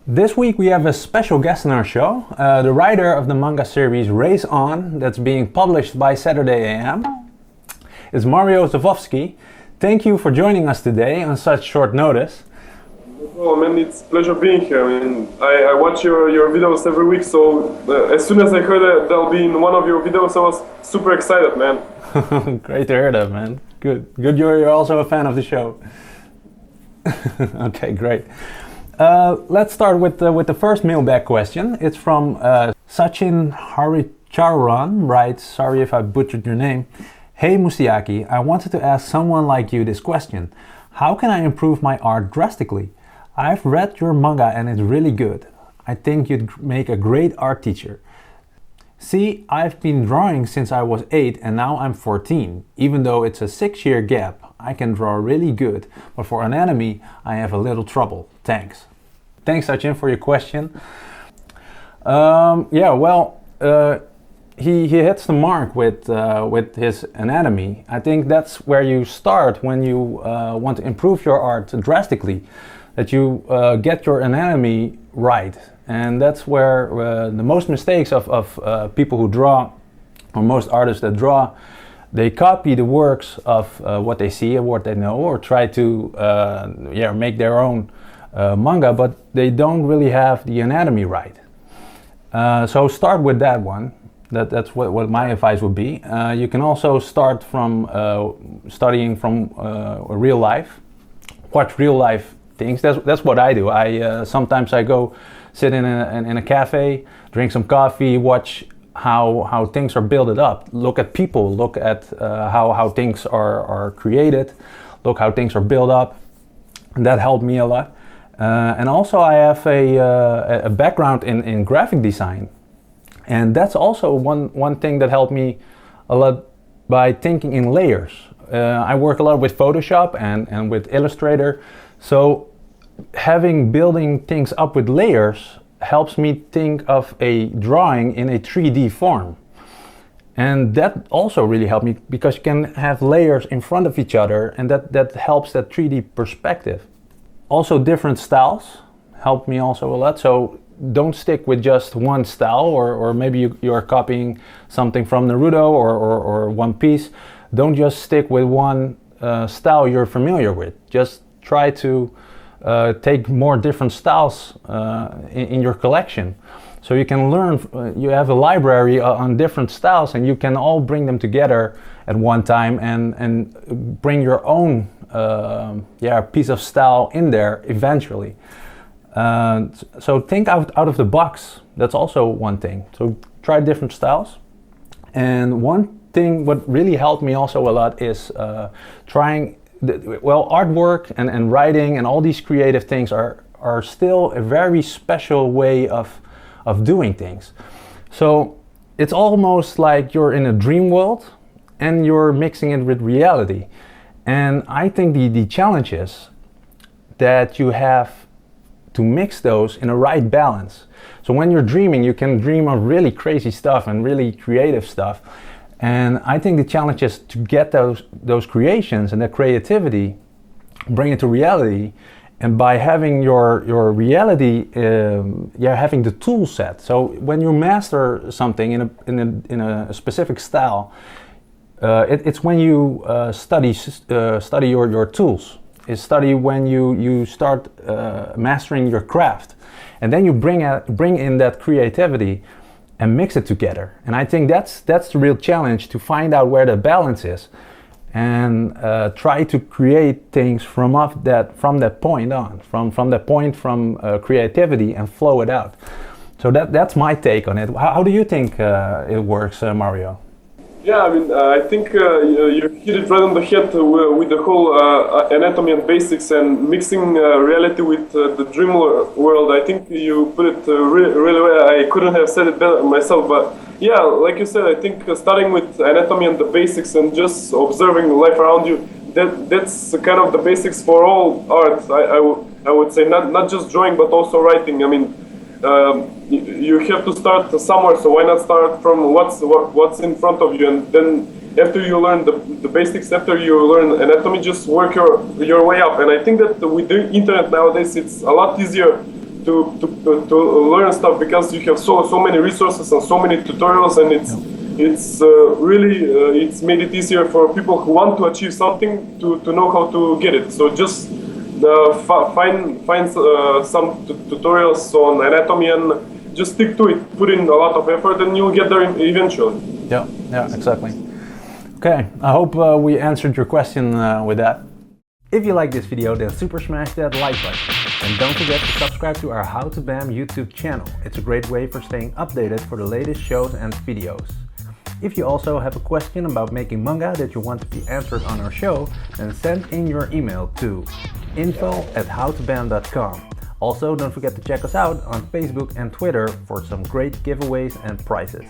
This week we have a special guest on our show, the writer of the manga series Race On, that's being published by Saturday AM. It's Mario Savovski. Thank you for joining us today on such short notice. Well, man, it's a pleasure being here. I watch your videos every week, so as soon as I heard that they'll be in one of your videos, I was super excited, man. Great to hear that, man. Good you're also a fan of the show. Okay, great. Let's start with the first mailbag question. It's from Sachin Harricharran, writes, sorry if I butchered your name. Hey Mustayaki, I wanted to ask someone like you this question. How can I improve my art drastically? I've read your manga and it's really good. I think you'd make a great art teacher. See, I've been drawing since I was 8 and now I'm 14. Even though it's a 6-year gap, I can draw really good, but for anatomy, I have a little trouble. Thanks. Thanks, Sachin, for your question. He hits the mark with his anatomy. I think that's where you start when you want to improve your art drastically, that you get your anatomy right. And that's where the most mistakes of people who draw, or most artists that draw, they copy the works of what they see and what they know, or try to make their own manga, but they don't really have the anatomy right. So start with that one. That's what my advice would be. You can also start from studying from real life, watch real life things. That's what I do. Sometimes I go sit in a cafe, drink some coffee, watch how things are built up. Look at people. Look at how things are created. Look how things are built up. And that helped me a lot. And also I have a background in graphic design. And that's also one thing that helped me a lot by thinking in layers. I work a lot with Photoshop and with Illustrator. So building things up with layers helps me think of a drawing in a 3D form. And that also really helped me because you can have layers in front of each other, and that helps that 3D perspective. Also different styles helped me also a lot. So don't stick with just one style, or maybe you're copying something from Naruto or One Piece. Don't just stick with one style you're familiar with. Just try to take more different styles in your collection. So you can learn, you have a library on different styles, and you can all bring them together at one time and bring your own piece of style in there eventually. So think out of the box. That's also one thing. So try different styles. And one thing what really helped me also a lot is trying, artwork and writing and all these creative things are still a very special way of doing things. So it's almost like you're in a dream world and you're mixing it with reality. And I think the challenge is that you have to mix those in a right balance. So when you're dreaming, you can dream of really crazy stuff and really creative stuff. And I think the challenge is to get those creations and that creativity, bring it to reality. And by having your reality, having the tool set. So when you master something in a specific style, it's when you study your tools. Is study when you start mastering your craft, and then you bring in that creativity and mix it together. And I think that's the real challenge, to find out where the balance is, and try to create things from that point on, from creativity, and flow it out. So that's my take on it. How do you think it works, Mario? Yeah, I think you hit it right on the head with the whole anatomy and basics and mixing reality with the dream world. I think you put it really well. I couldn't have said it better myself, but yeah, like you said, I think starting with anatomy and the basics and just observing life around you, that's kind of the basics for all art. I would say not just drawing, but also writing. You have to start somewhere, so why not start from what's in front of you, and then after you learn the basics, after you learn anatomy, just work your way up. And I think that with the internet nowadays, it's a lot easier to learn stuff, because you have so many resources and so many tutorials, and it's really it's made it easier for people who want to achieve something to know how to get it. So just find some tutorials on anatomy and just stick to it. Put in a lot of effort, and you'll get there eventually. Yeah, exactly. Okay, I hope we answered your question with that. If you like this video, then super smash that like button. And don't forget to subscribe to our How to BAM YouTube channel. It's a great way for staying updated for the latest shows and videos. If you also have a question about making manga that you want to be answered on our show, then send in your email to info@howtobam.com. Also, don't forget to check us out on Facebook and Twitter for some great giveaways and prizes.